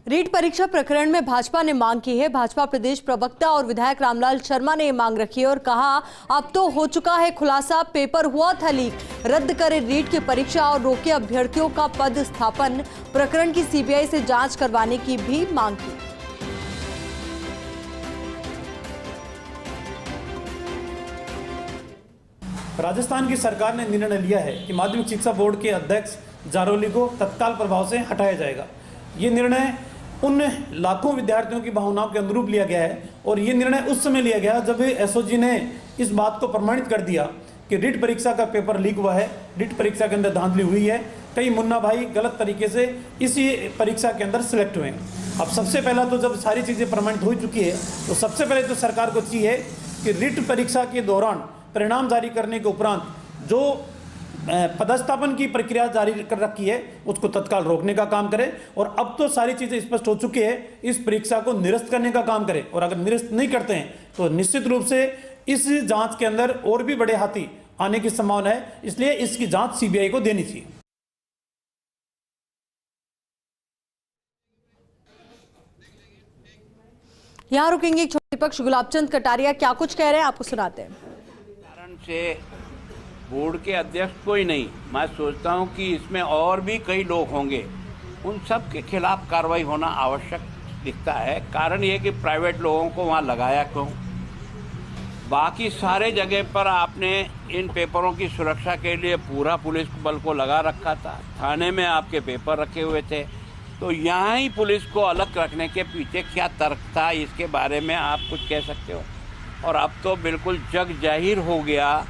रीट परीक्षा प्रकरण में भाजपा ने मांग की है। भाजपा प्रदेश प्रवक्ता और विधायक रामलाल शर्मा ने ये मांग रखी है और कहा, अब तो हो चुका है खुलासा, पेपर हुआ था लीक, रद्द करे रीट की परीक्षा और रोके अभ्यर्थियों का पद स्थापन। प्रकरण की सीबीआई से जांच करवाने की भी मांग की। राजस्थान की सरकार ने निर्णय लिया है कि माध्यमिक शिक्षा बोर्ड के अध्यक्ष जारोली को तत्काल प्रभाव से हटाया जाएगा। ये निर्णय उन लाखों विद्यार्थियों की भावनाओं के अनुरूप लिया गया है और ये निर्णय उस समय लिया गया जब एसओजी ने इस बात को प्रमाणित कर दिया कि रीट परीक्षा का पेपर लीक हुआ है, रीट परीक्षा के अंदर धांधली हुई है, कई मुन्ना भाई गलत तरीके से इसी परीक्षा के अंदर सिलेक्ट हुए हैं। अब सबसे पहला तो जब सारी चीज़ें प्रमाणित हो चुकी है तो सबसे पहले तो सरकार को चाहिए कि रीट परीक्षा के दौरान परिणाम जारी करने के उपरांत जो पदस्थापन की प्रक्रिया जारी कर रखी है उसको तत्काल रोकने का काम करे और अब तो सारी चीज़ें स्पष्ट हो चुकी है, इस परीक्षा को निरस्त करने का काम करे। और अगर निरस्त नहीं करते हैं तो निश्चित रूप से इस जांच के अंदर और भी बड़े हाथी आने की संभावना है, इसलिए इसकी जांच सीबीआई को देनी चाहिए। यहाँ रुकेंगे। एक छोटे पक्ष गुलाबचंद कटारिया क्या कुछ कह रहे हैं, आपको सुनाते हैं। कारण से बोर्ड के अध्यक्ष कोई नहीं, मैं सोचता हूं कि इसमें और भी कई लोग होंगे, उन सब के खिलाफ कार्रवाई होना आवश्यक दिखता है। कारण ये कि प्राइवेट लोगों को वहां लगाया क्यों? बाकी सारे जगह पर आपने इन पेपरों की सुरक्षा के लिए पूरा पुलिस बल को लगा रखा था, थाने में आपके पेपर रखे हुए थे, तो यहाँ ही पुलिस को अलग रखने के पीछे क्या तर्क था, इसके बारे में आप कुछ कह सकते हो? और अब तो बिल्कुल जग जाहिर हो गया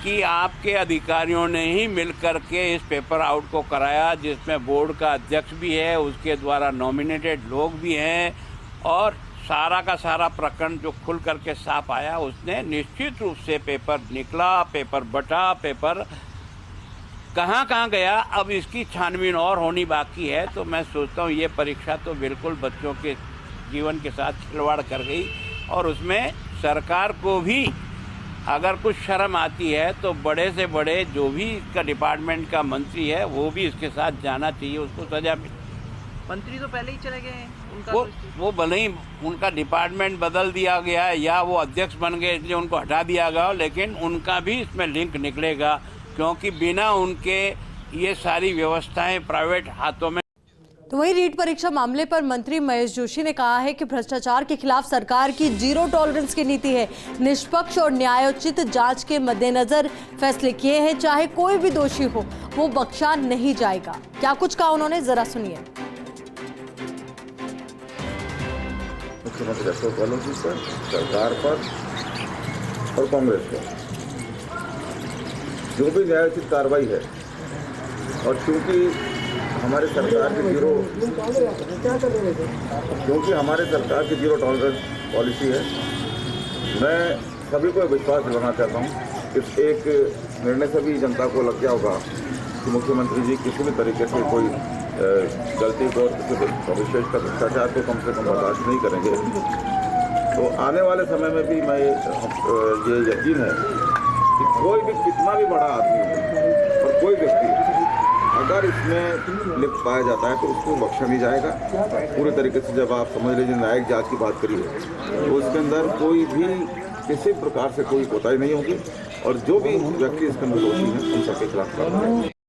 कि आपके अधिकारियों ने ही मिलकर के इस पेपर आउट को कराया, जिसमें बोर्ड का अध्यक्ष भी है, उसके द्वारा नॉमिनेटेड लोग भी हैं और सारा का सारा प्रकरण जो खुल करके साफ आया, उसने निश्चित रूप से पेपर निकला, पेपर बटा, पेपर कहाँ कहाँ गया, अब इसकी छानबीन और होनी बाकी है। तो मैं सोचता हूँ ये परीक्षा तो बिल्कुल बच्चों के जीवन के साथ खिलवाड़ कर गई और उसमें सरकार को भी अगर कुछ शर्म आती है तो बड़े से बड़े जो भी इसका डिपार्टमेंट का मंत्री है वो भी इसके साथ जाना चाहिए, उसको सजा मिले। मंत्री तो पहले ही चले गए हैं, वो भले ही उनका डिपार्टमेंट बदल दिया गया है या वो अध्यक्ष बन गए इसलिए उनको हटा दिया गया, लेकिन उनका भी इसमें लिंक निकलेगा, क्योंकि बिना उनके ये सारी व्यवस्थाएं प्राइवेट हाथों में। तो वही रीट परीक्षा मामले पर मंत्री महेश जोशी ने कहा है कि भ्रष्टाचार के खिलाफ सरकार की जीरो टॉलरेंस की नीति है। निष्पक्ष और न्यायोचित जांच के मद्देनजर फैसले किए हैं, चाहे कोई भी दोषी हो वो बख्शा नहीं जाएगा। क्या कुछ कहा उन्होंने, जरा सुनिए। मुख्यमंत्री अशोक गहलोत जी पर, सरकार पर और कांग्रेस पर जो भी न्यायोचित कार्रवाई है, और क्योंकि हमारे सरकार की जीरो टॉलरेंस पॉलिसी है, मैं सभी को विश्वास दिलाना चाहता हूँ कि एक निर्णय से भी जनता को लग गया होगा कि मुख्यमंत्री जी किसी भी तरीके से कोई गलती को, विशेषकर भ्रष्टाचार को कम से कम बर्दाश्त नहीं करेंगे। तो आने वाले समय में भी मैं ये यकीन है कि कोई भी कितना भी बड़ा आदमी हो और कोई व्यक्ति अगर इसमें लिप्त पाया जाता है तो उसको बख्शा नहीं जाएगा पूरे तरीके से। जब आप समझ लीजिए न्यायिक जांच की बात करिए तो उसके अंदर कोई भी किसी प्रकार से कोई कोताही नहीं होगी और जो भी व्यक्ति इसके अंदर दोषी है उन सबके खिलाफ कार्रवाई।